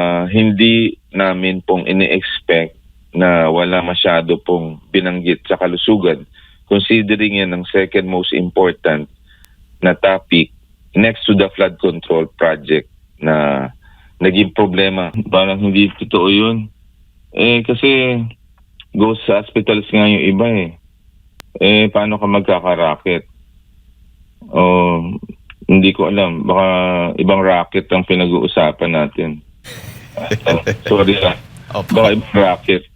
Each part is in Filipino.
Hindi namin pong ini-expect na wala masyado pong binanggit sa kalusugan, considering yan ang second most important na topic next to the flood control project na naging problema. Parang hindi totoo yun. Kasi ghost hospitals nga yung iba paano ka magkakaraket? Hindi ko alam. Baka ibang racket ang pinag-uusapan natin. Sorry Opo. Baka ibang racket.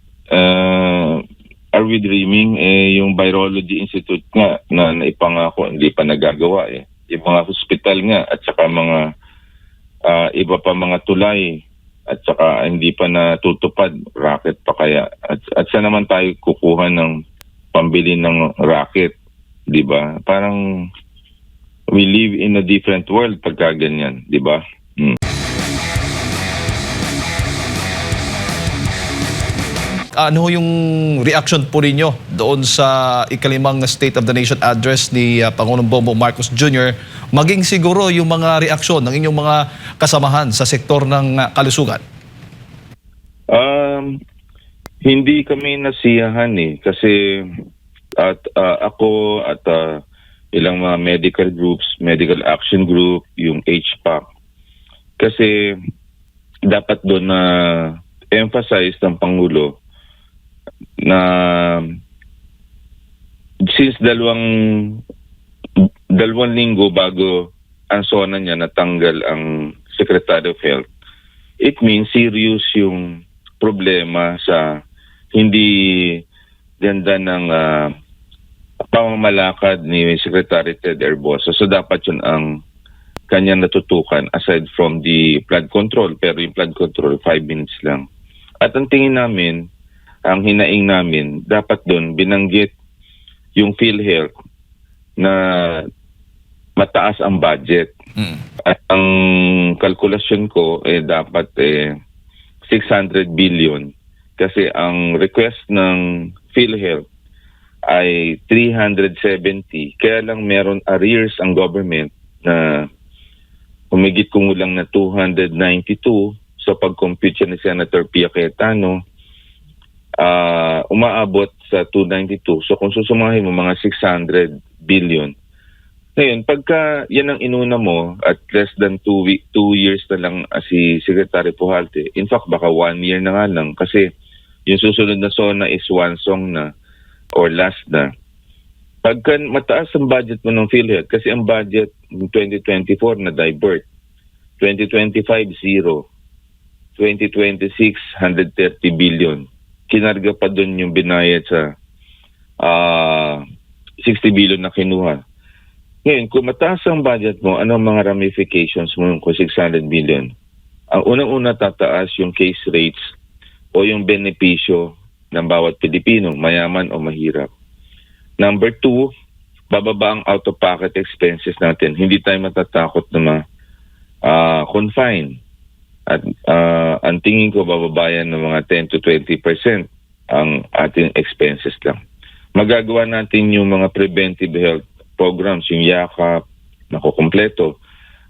Are we dreaming? Yung Virology Institute nga na naipangako, hindi pa nagagawa Yung mga hospital nga at saka mga iba pa mga tulay at saka hindi pa natutupad, racket pa kaya. At saan naman tayo kukuha ng pambili ng racket, di ba? Parang we live in a different world pagka ganyan, di ba? Ano yung reaction po ninyo doon sa ikalimang State of the Nation address ni Pangulong Bongbong Marcos Jr. maging siguro yung mga reaksyon ng inyong mga kasamahan sa sektor ng kalusugan? Hindi kami nasiyahan kasi ako at ilang mga medical groups, medical action group, yung HPAC, kasi dapat doon na emphasize ng Pangulo na since dalawang linggo bago ang SONA niya natanggal ang Secretary of Health, it means serious yung problema sa hindi ganda ng pamamalakad ni Secretary Ted Herbosa. So dapat yun ang kanyang natutukan aside from the flood control. Pero yung flood control, 5 minutes lang. At ang tingin namin, ang hinaing namin, dapat doon binanggit yung PhilHealth na mataas ang budget. At ang kalkulasyon ko dapat 600 billion kasi ang request ng PhilHealth ay 370. Kaya lang meron arrears ang government na humigit kumulang na 292 sa pag-compute ni Senator Pia Cayetano. Umaabot sa 292. So kung susumahin mo mga 600 billion. Ngayon, pagka yan ang inuna mo at less than 2 years na lang si Secretary Pujalte, in fact baka 1 year na nga lang kasi yung susunod na SONA is one song na or last na. Pagka mataas ang budget mo ng PhilHealth, kasi ang budget ng 2024 na divert, 2025 zero, 2026 130 billion. Kinarga pa doon yung binayad sa 60 billion na kinuha. Ngayon, kung mataas ang budget mo, ano ang mga ramifications mo kung 600 billion? Ang unang-una tataas yung case rates o yung benepisyo ng bawat Pilipino, mayaman o mahirap. Number 2, bababa ang out-of-pocket expenses natin. Hindi tayo matatakot na confine. At ang tingin ko, bababayan ng mga 10 to 20% ang ating expenses lang. Magagawa natin yung mga preventive health programs, yung yakap, nakukumpleto.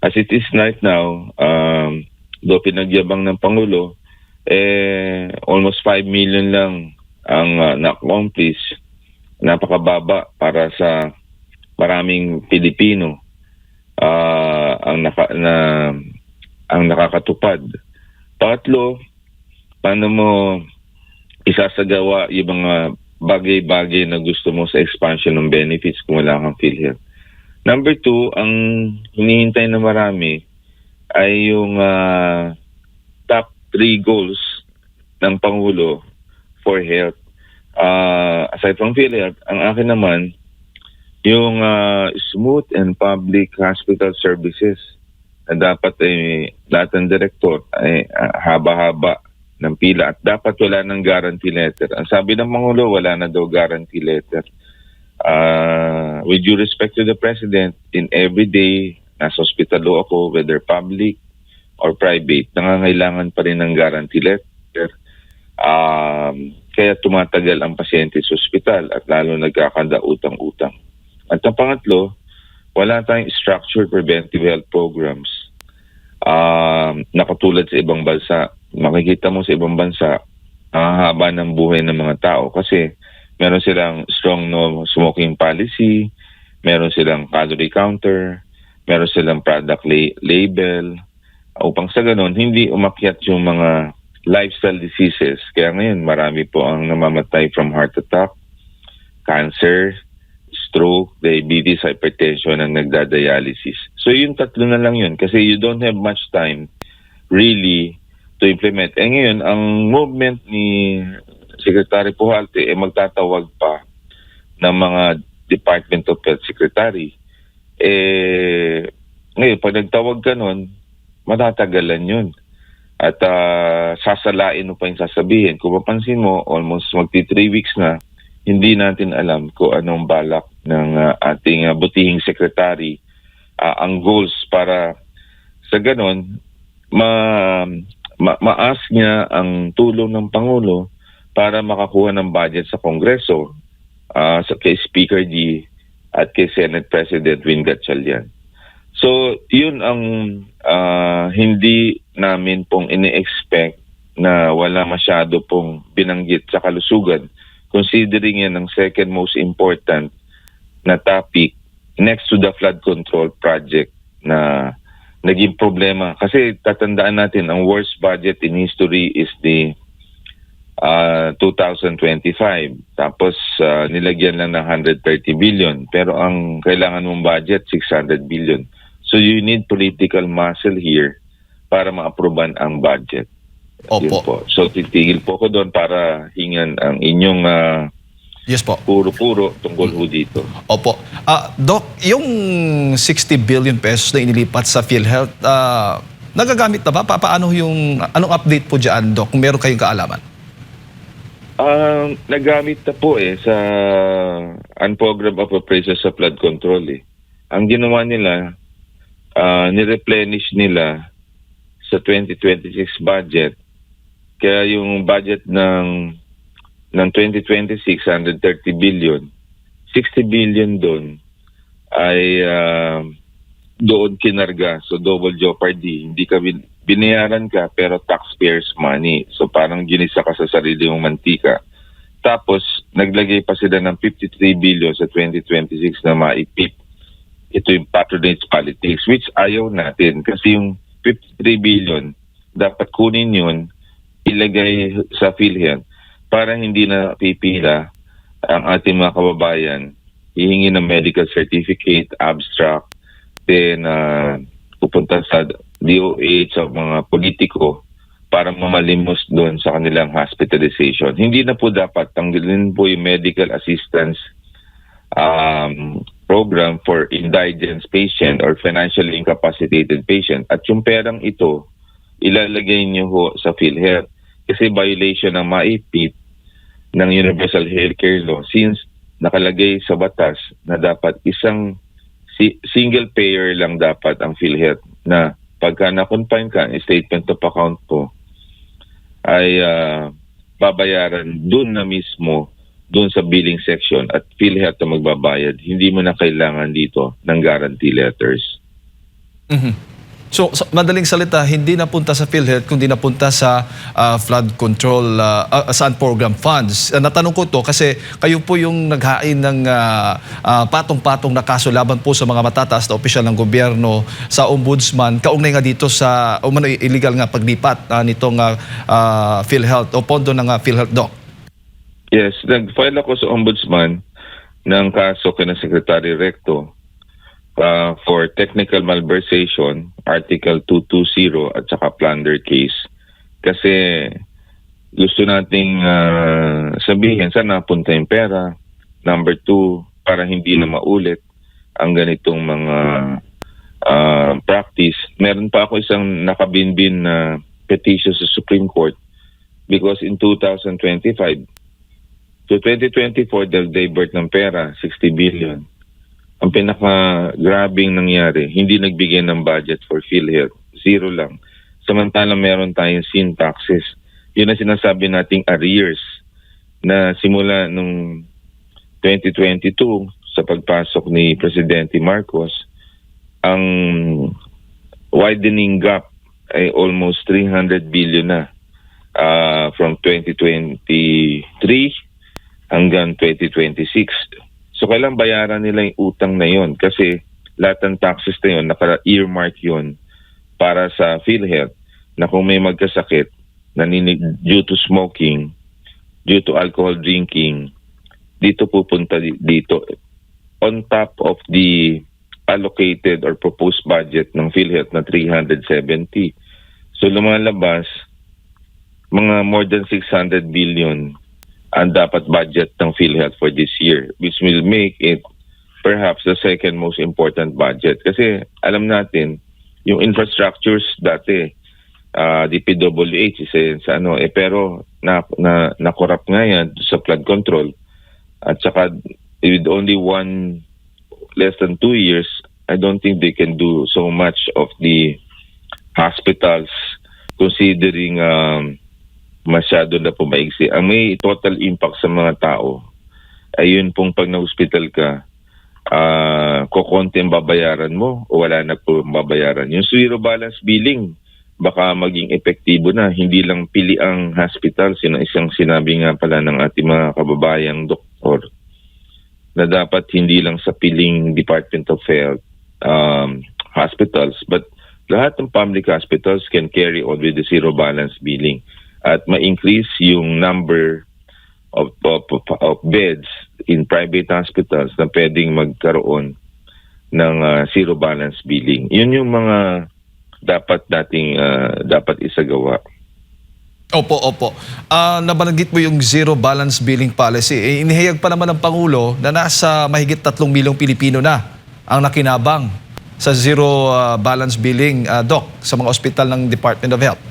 As it is right now, do pinagyabang ng Pangulo, almost 5 million lang ang na-accomplish. Napakababa para sa maraming Pilipino ang nakakatupad. Pangatlo, paano mo isasagawa yung mga bagay-bagay na gusto mo sa expansion ng benefits kung wala kang PhilHealth. Number 2, ang hinihintay na marami ay yung top 3 goals ng Pangulo for health. Aside from PhilHealth, ang akin naman, yung smooth and public hospital services na dapat lahat ng direktor ay haba-haba ng pila at dapat wala ng guarantee letter. Ang sabi ng Pangulo, wala na daw guarantee letter. With due respect to the President, in every day, nasa hospitalo ako, whether public or private, nangangailangan pa rin ng guarantee letter. Kaya tumatagal ang pasyente sa ospital at lalo nagkakanda utang-utang. At ang pangatlo, wala tayong structured preventive health programs na katulad sa ibang bansa. makikita mo sa ibang bansa, ang haba ng buhay ng mga tao kasi meron silang strong no smoking policy, meron silang calorie counter, meron silang product label, upang sa ganun, hindi umakyat yung mga lifestyle diseases. Kaya ngayon, marami po ang namamatay from heart attack, cancer, stroke, diabetes, hypertension, ang nagdadialysis. So yung tatlo na lang yun kasi you don't have much time really to implement. Eh ngayon, ang movement ni Secretary Pujalte magtatawag pa ng mga Department of Health Secretary. Ngayon, pag nagtawag ka nun, matatagalan yun. At sasalain mo pa yung sasabihin. Kung mapansin mo, almost magti 3 weeks na, hindi natin alam kung anong balak ng ating butihing secretary. Ang goals para sa ganon, ma-ask niya ang tulong ng Pangulo para makakuha ng budget sa Kongreso, kay Speaker G at kay Senate President Win Gatchalian. So, yun ang hindi namin pong ini-expect na wala masyado pong binanggit sa kalusugan, considering yan ang second most important na topic next to the flood control project na naging problema. Kasi tatandaan natin, ang worst budget in history is the 2025. Tapos nilagyan lang ng 130 billion. Pero ang kailangan mong budget, 600 billion. So you need political muscle here para ma-aproban ang budget. Opo. Yun po. So titigil po ko doon para hingan ang inyong Yes po. puro-puro tungkol po dito. Opo. Doc, yung 60 billion pesos na inilipat sa PhilHealth, nagagamit na ba? Paano anong update po dyan, Doc, kung meron kayong kaalaman? Nagamit na po sa unprogrammed appropriations sa flood control. Ang ginawa nila, ni-replenish nila sa 2026 budget. Kaya yung budget ng 2026, 130 billion, 60 billion doon ay doon kinarga. So double jeopardy. Hindi ka binayaran ka pero taxpayers money. So parang ginisa ka sa sarili mong mantika. Tapos naglagay pa sila ng 53 billion sa 2026 na maipip. Ito yung patronage politics, which ayaw natin. Kasi yung 53 billion, dapat kunin yun, ilagay sa PhilHealth para hindi na pipila ang ating mga kababayan, hihingi ng medical certificate, abstract, then pupunta sa DOH sa mga politiko para mamalimos doon sa kanilang hospitalization. Hindi na po dapat tanggalin po yung medical assistance program for indigent patient or financially incapacitated patient. At yung perang ito, ilalagay niyo ho sa PhilHealth kasi violation ng MAIPIP ng Universal Healthcare Law since nakalagay sa batas na dapat isang single payer lang dapat ang PhilHealth na pagka na-confine ka, statement of account po ay babayaran dun na mismo doon sa billing section at PhilHealth na magbabayad. Hindi mo na kailangan dito ng guarantee letters. Mhm. So, madaling salita, hindi napunta sa PhilHealth kundi napunta sa flood control sa program funds. Natanong ko to kasi kayo po yung naghain ng patong-patong na kaso laban po sa mga matataas na opisyal ng gobyerno sa ombudsman. Kaugnay nga dito sa illegal nga paglipat nitong PhilHealth o pondo ng PhilHealth, Doc. Yes, nag-file ako sa ombudsman ng kaso kina Secretary Recto for technical malversation, Article 220 at saka plunder case. Kasi gusto nating sabihin saan napunta yung pera. Number 2, para hindi na maulit ang ganitong mga practice. Meron pa ako isang nakabinbin na petition sa Supreme Court because in 2025, so 2024, divert ng pera, 60 billion. Ang pinaka-grabing nangyari, hindi nagbigay ng budget for PhilHealth. Zero lang. Samantala meron tayong sin taxes. Yun ang sinasabi nating arrears na simula nung 2022 sa pagpasok ni Presidente Marcos, ang widening gap ay almost 300 billion na from 2023 hanggang 2026. So kailan bayaran nila yung utang na yon? Kasi lahat ng taxes na yun, naka-earmark yun para sa PhilHealth na kung may magkasakit, due to smoking, due to alcohol drinking, dito pupunta dito on top of the allocated or proposed budget ng PhilHealth na 370. So lumalabas, mga more than 600 billion ang dapat budget ng PhilHealth for this year, which will make it perhaps the second most important budget. Kasi alam natin, yung infrastructures dati, DPWH isa sa ano, pero na-corrupt nga yan sa flood control. At saka with only less than 2 years, I don't think they can do so much of the hospitals considering masyado na po maigsi. Ang may total impact sa mga tao, ayun pong pag na-hospital ka, kukonti ang babayaran mo o wala na po babayaran. Yung zero balance billing, baka maging epektibo na. Hindi lang pili ang hospital. Isang sinabi nga pala ng ating mga kababayang doktor na dapat hindi lang sa piling Department of Health hospitals, but lahat ng public hospitals can carry on with the zero balance billing at ma-increase yung number of beds in private hospitals na pwedeng magkaroon ng zero balance billing. Yun yung mga dapat isagawa. Opo. Nabanggit mo yung zero balance billing policy. Inihayag pa naman ng Pangulo na nasa mahigit 3 milyong Pilipino na ang nakinabang sa zero balance billing, Doc, sa mga ospital ng Department of Health.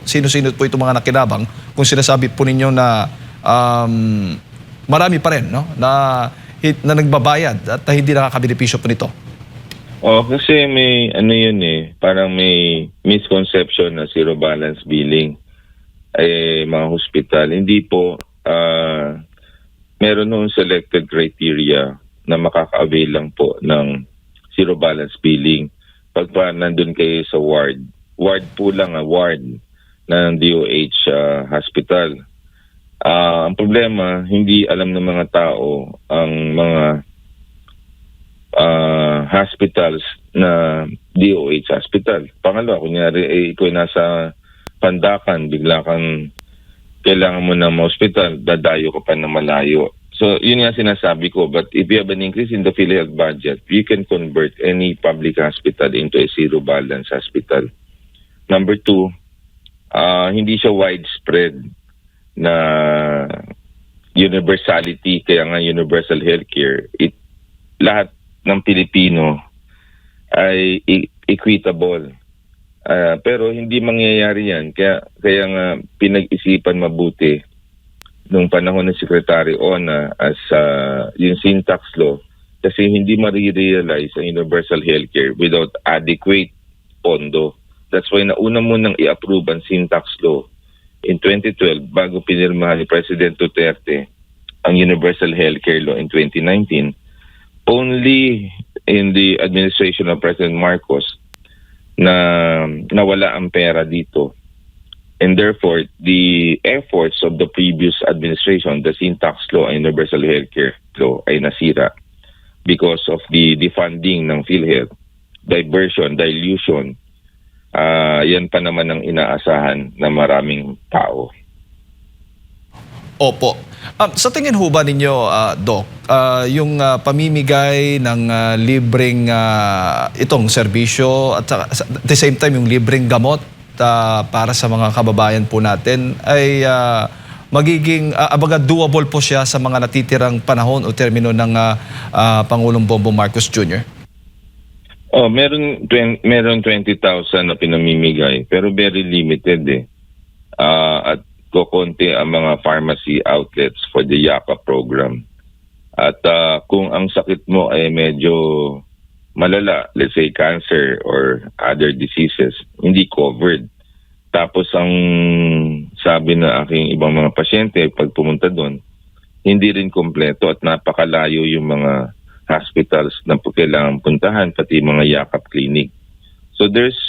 Sino-sino po itong mga nakinabang kung sinasabi po ninyo na marami pa rin na nagbabayad at hindi nakakabenepisyo po nito? Kasi may parang may misconception na zero balance billing ay mga hospital. Hindi po, meron noong selected criteria na makaka-avail lang po ng zero balance billing. Pag nandun kayo sa ward po lang, ward ng DOH hospital. Ang problema, hindi alam ng mga tao ang mga hospitals na DOH hospital. Pangalawa, kunyari ikaw nasa Pandakan, bigla kang kailangan mo ng hospital, dadayo ka pa na malayo. So yun nga sinasabi ko, but if you have an increase in the PhilHealth budget, you can convert any public hospital into a zero balance hospital. Number 2, hindi siya widespread na universality, kaya nga universal healthcare. Lahat ng Pilipino ay equitable. Pero hindi mangyayari yan. Kaya nga pinag-isipan mabuti nung panahon ng Secretary Ona as yung syntax law, kasi hindi marirealize ang universal healthcare without adequate pondo. That's why nauna mo nang i-approve ang syntax law in 2012 bago pinirmahan ni President Duterte ang universal healthcare law in 2019. Only in the administration of President Marcos na nawala ang pera dito. And therefore, the efforts of the previous administration, the syntax law and universal healthcare law ay nasira because of the defunding ng PhilHealth, diversion, dilution. Yan pa naman ang inaasahan ng maraming tao. Opo. Sa tingin ho ba ninyo, Doc, yung pamimigay ng libreng itong serbisyo at the same time yung libreng gamot para sa mga kababayan po natin ay magiging doable po siya sa mga natitirang panahon o termino ng Pangulong Bongbong Marcos Jr.? Meron 20,000 na pinamimigay pero very limited at kukonti ang mga pharmacy outlets for the YAPA program. At kung ang sakit mo ay medyo malala, let's say cancer or other diseases, hindi covered. Tapos ang sabi na aking ibang mga pasyente pag pumunta doon, hindi rin kompleto at napakalayo yung mga hospitals na kailangan puntahan, pati mga yakap clinic. So there's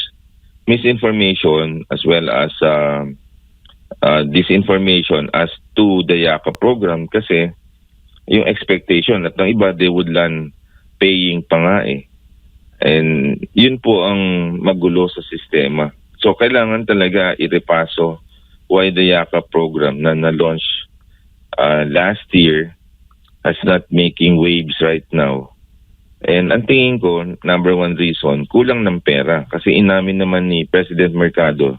misinformation as well as disinformation as to the YAKA program kasi yung expectation at ng iba, they would land paying pa nga eh. And yun po ang magulo sa sistema. So kailangan talaga irepaso why the YAKA program na na-launch last year is not making waves right now. And ang tingin ko, number one reason, kulang ng pera. Kasi inamin naman ni President Mercado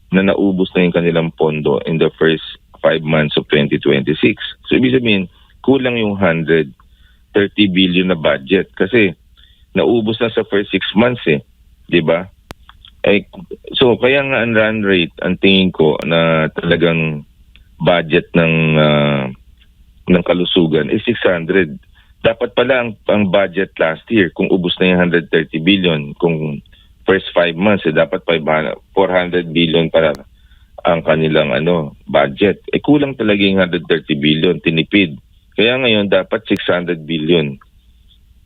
na naubos na yung kanilang pondo in the first 5 months of 2026. So ibig sabihin, kulang yung 130 billion na budget. Kasi naubos na sa first 6 months eh. Di ba? So kaya nga ang run rate, ang tingin ko na talagang budget ng kalusugan is 600. Dapat pala ang budget last year, kung ubos na yung 130 billion, kung first 5 months, dapat 400 billion para ang kanilang budget. Kulang talaga yung 130 billion, tinipid. Kaya ngayon, dapat 600 billion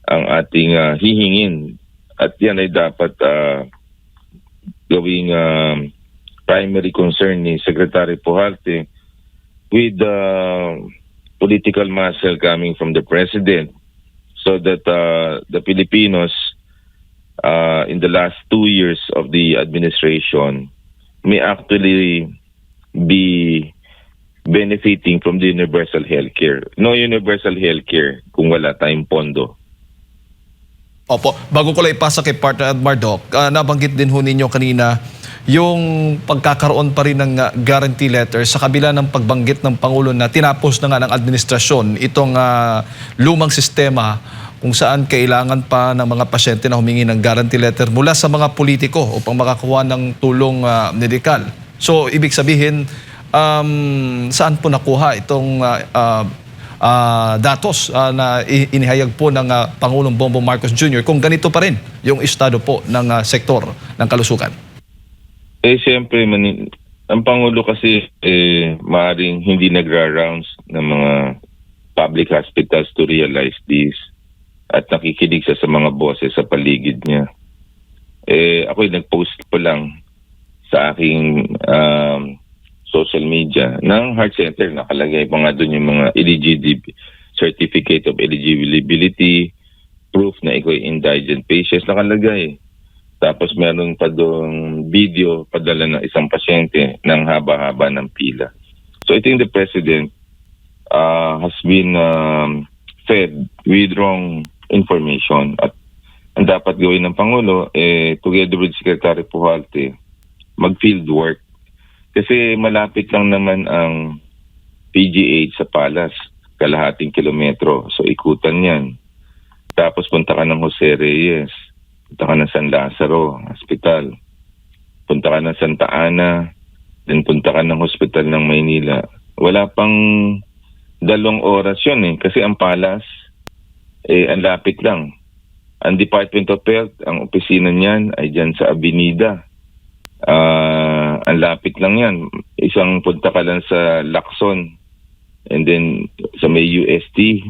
ang ating hihingin. At yan ay dapat gawing primary concern ni Secretary Pujalte with political muscle coming from the President so that the Filipinos in the last 2 years of the administration may actually be benefiting from the universal healthcare. No universal healthcare kung wala tayong pondo. Opo, bago ko lang ipasa kay Partner Admar, Doc, nabanggit din ho ninyo kanina yung pagkakaroon pa rin ng guarantee letter sa kabila ng pagbanggit ng Pangulo na tinapos na nga ng administrasyon itong lumang sistema kung saan kailangan pa ng mga pasyente na humingi ng guarantee letter mula sa mga politiko upang makakuha ng tulong medikal. So, ibig sabihin, saan po nakuha itong datos na inihayag po ng Pangulong Bongbong Marcos Jr. kung ganito pa rin yung estado po ng sektor ng kalusugan? Siyempre, ang Pangulo kasi maaaring hindi nagra-rounds ng mga public hospitals to realize this at nakikinig siya sa mga boses sa paligid niya. Ako'y nag-post pa lang sa aking social media ng heart center. Nakalagay pa nga doon yung mga certificate of eligibility, proof na ikaw ay indigent patients, nakalagay. Tapos meron pa doon video padala ng isang pasyente ng haba-haba ng pila. So I think the President has been fed with wrong information at ang dapat gawin ng Pangulo together with Secretary Pujalte mag-field work. Kasi malapit lang naman ang PGH sa Palas, kalahating kilometro. So ikutan yan. Tapos punta ka ng Jose Reyes. Punta ka ng San Lazaro Hospital. Punta ka ng Santa Ana. Then punta ka ng Hospital ng Maynila. Wala pang 2 oras yun kasi ang Palas, ang lapit lang. Ang Department of Health, ang opisina niyan ay dyan sa Avenida. Ang lapit lang yan. Isang punta ka lang sa Lacson. And then sa may UST,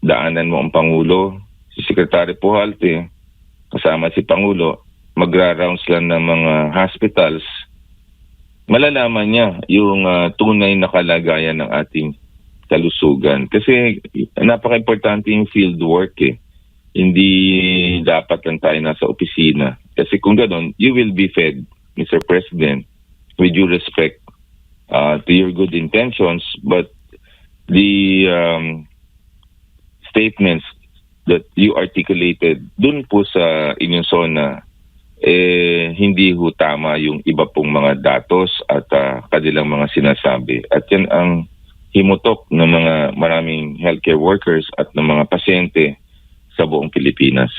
daanan mo ang Pangulo. Si Secretary Pujalte, kasama si Pangulo, magra-rounds lang ng mga hospitals, malalaman niya yung tunay na kalagayan ng ating kalusugan. Kasi napaka-importante yung field work Hindi dapat lang tayo nasa opisina. Kasi kung gano'n, you will be fed, Mr. President, with due respect to your good intentions, but the statements that you articulated dun po sa inyong zona, hindi ho tama yung iba pong mga datos at kanilang mga sinasabi. At yan ang himutok ng mga maraming healthcare workers at ng mga pasyente sa buong Pilipinas.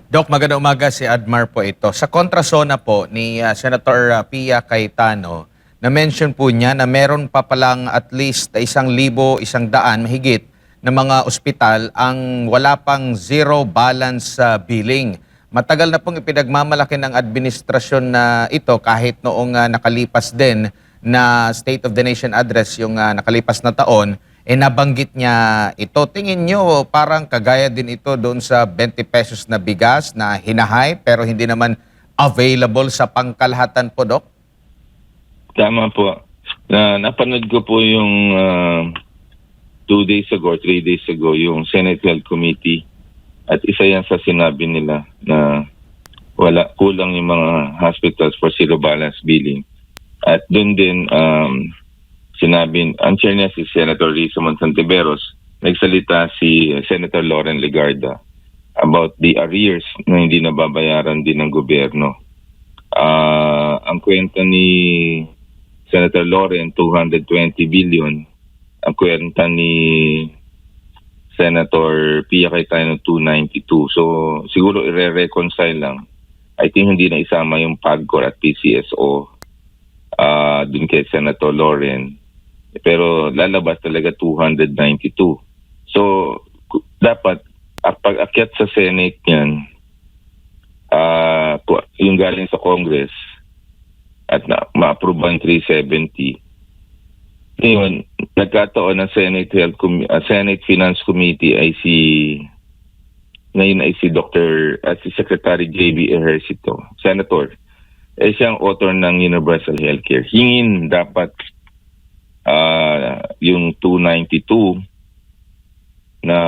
Doc, magandang umaga, si Admar po ito. Sa kontrasona po ni Senator Pia Cayetano, na-mention po niya na meron pa palang at least 1,100 mahigit na mga ospital ang wala pang zero balance billing. Matagal na pong ipinagmamalaki ng administrasyon na ito kahit noong nakalipas din na State of the Nation address yung nakalipas na taon, nabanggit niya ito. Tingin nyo parang kagaya din ito doon sa 20 pesos na bigas na hinahay pero hindi naman available sa pangkalahatan po, Doc? Tama po. Napanood ko po yung 2 days ago, 3 days ago, yung Senate Health Committee. At isa yan sa sinabi nila na kulang yung mga hospitals for zero balance billing. At doon din sinabi, ang chair niya si Senator Risa Monsantiveros, nagsalita si Senator Loren Legarda about the arrears na hindi nababayaran din ng gobyerno. Ang kwenta ni Senator Loren, 220 billion. Ang kwenta ni Senator Pia Cayetano, 292. So, siguro i-reconcile lang. I think hindi na isama yung PAGCOR at PCSO dun kay Senator Loren. Pero lalabas talaga 292. So, dapat pag akyat sa Senate yan, yung galing sa Congress at ma-approve ang 370. Ngayon, nagkataon ng Senate Finance Committee ay ngayon ay si Secretary J.B. Ejercito, Senator. Siyang author ng Universal Healthcare. Hingin dapat yung 292 na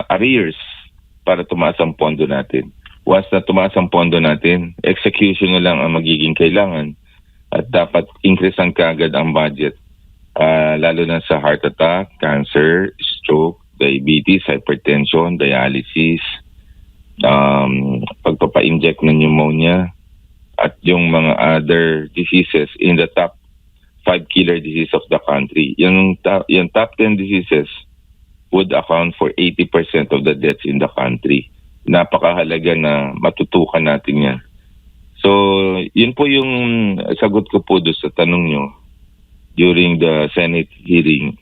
arrears para tumaas ang pondo natin. Once na tumaas ang pondo natin, execution na lang ang magiging kailangan at dapat increasean kaagad ang budget. Lalo na sa heart attack, cancer, stroke, diabetes, hypertension, dialysis, pagpapa-inject ng pneumonia, at yung mga other diseases in the top 5 killer disease of the country. Yung top 10 diseases would account for 80% of the deaths in the country. Napakahalaga na matutukan natin yan. So, yun po yung sagot ko po doon sa tanong nyo during the Senate hearing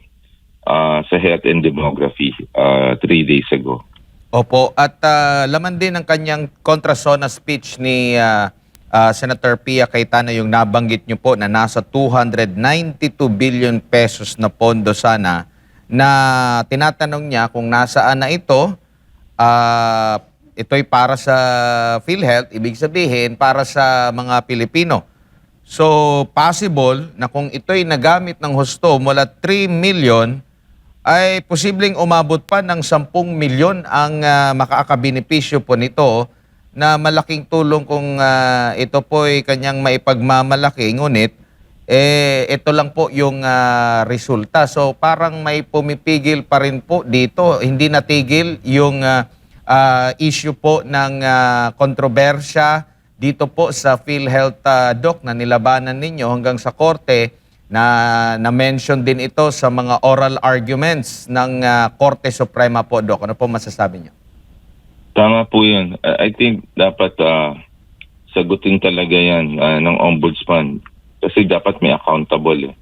sa Health and Demography 3 days ago. Opo, at laman din ng kanyang kontrasona speech ni Senator Pia Cayetano yung nabanggit niyo po na nasa 292 billion pesos na pondo sana na tinatanong niya kung nasaan na ito. Ito'y para sa PhilHealth, ibig sabihin para sa mga Pilipino. So, possible na kung ito'y nagamit ng husto mula 3 million, ay posibleng umabot pa ng 10 milyon ang makakabenepisyo po nito na malaking tulong kung ito po'y kanyang maipagmamalaki. Ngunit, ito lang po yung resulta. So, parang may pumipigil pa rin po dito. Hindi natigil yung issue po ng kontrobersya dito po sa PhilHealth Doc na nilabanan ninyo hanggang sa korte na mention din ito sa mga oral arguments ng Korte Suprema po, Doc. Ano po masasabi niyo? Tama po yun. I think dapat sagutin talaga yan ng ombudsman kasi dapat may accountable.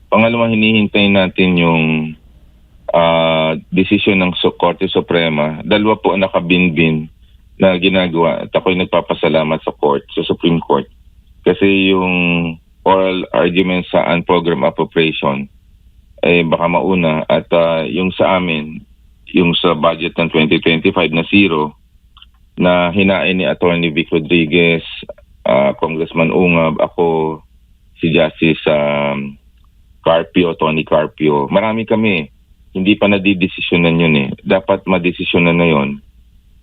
Pangalawa, hinihintay natin yung desisyon ng Korte Suprema. Dalawa po ang nakabinbin na ginagawa at ako'y nagpapasalamat sa Supreme Court kasi yung oral argument sa unprogrammed appropriation baka mauna at yung sa amin, yung sa budget ng 2025 na zero na hinain ni Attorney Vic Rodriguez, Congressman Ungab, ako, si Justice Carpio, Tony Carpio. Marami kami. Hindi pa nadidesisyonan yun eh. Dapat madesisyonan na yun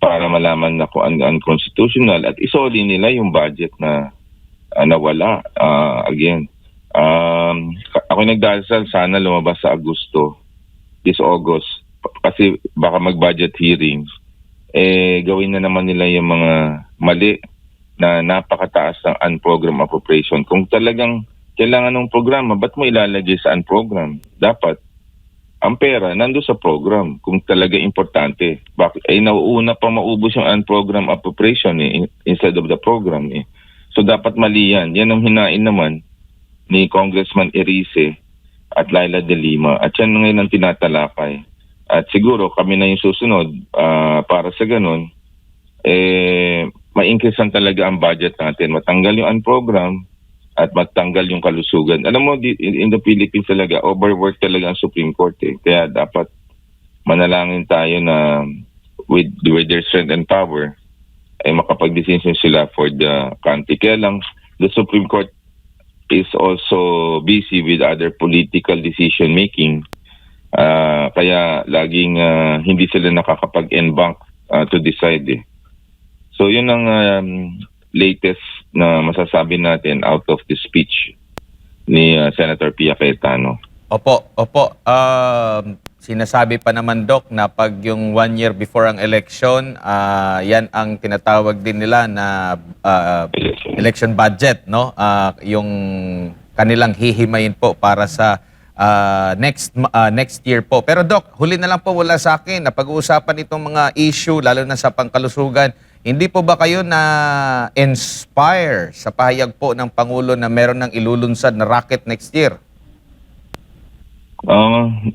para malaman na kung unconstitutional at isoli nila yung budget na nawala. Again, ako nagdasal sana lumabas sa this August. Kasi baka mag-budget hearings, gawin na naman nila yung mga mali na napakataas ng unprogrammed appropriation. Kung talagang kailangan ng programa, ba't mo ilalagay sa unprogram? Dapat, ang pera nando sa program kung talaga importante. Bakit? Nauuna pa maubos yung unprogrammed appropriation instead of the program. So dapat mali yan. Yan ang hinain naman ni Congressman Erice at Laila de Lima. At yan ngayon ang tinatalakay. At siguro kami na yung susunod para sa ganun, ma-increasean talaga ang budget natin. Matanggal yung unprogram at matanggal yung kalusugan. Alam mo, in the Philippines talaga, overwork talaga ang Supreme Court. Kaya dapat manalangin tayo na with their strength and power, ay makapag-decision sila for the country. Kaya lang, the Supreme Court is also busy with other political decision making. Kaya laging hindi sila nakakapag-embank to decide. So yun ang latest na masasabi natin out of the speech ni Senator Pia Cayetano. Opo. Sinasabi pa naman, Doc, na pag yung 1 year before ang election, yan ang tinatawag din nila na election budget, no? Yung kanilang hihimayin po para sa next year po. Pero Doc, huli na lang po wala sa akin na pag-uusapan itong mga issue, lalo na sa pangkalusugan. Hindi po ba kayo na inspire sa pahayag po ng Pangulo na meron ng ilulunsad na rocket next year?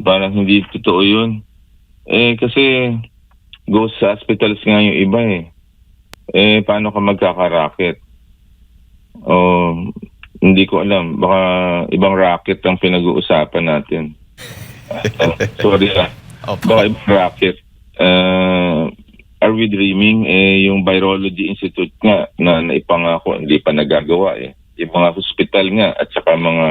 Parang hindi totoo yun. Kasi ghost hospitals nga yung iba paano ka magkakaraket? Hindi ko alam. Baka ibang racket ang pinag-uusapan natin. Sorry Opo. Baka ibang racket. Are we dreaming? Yung Virology Institute nga na naipangako, hindi pa nagagawa Yung mga hospital nga at saka mga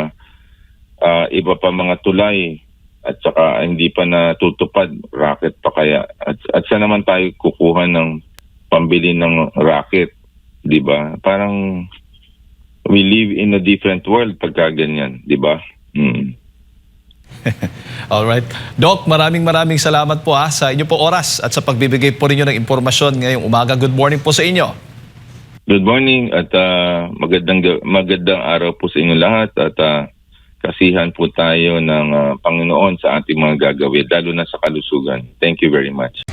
iba pa mga tulay at saka hindi pa natutupad, racket pa kaya. At saan naman tayo kukuha ng pambili ng racket, di ba? Parang we live in a different world pagka ganyan, di ba? Alright. Doc, maraming salamat po sa inyo po oras at sa pagbibigay po rinyo ng impormasyon ngayong umaga. Good morning po sa inyo. Good morning at magandang araw po sa inyo lahat at kasihan po tayo ng Panginoon sa ating mga gagawin, lalo na sa kalusugan. Thank you very much.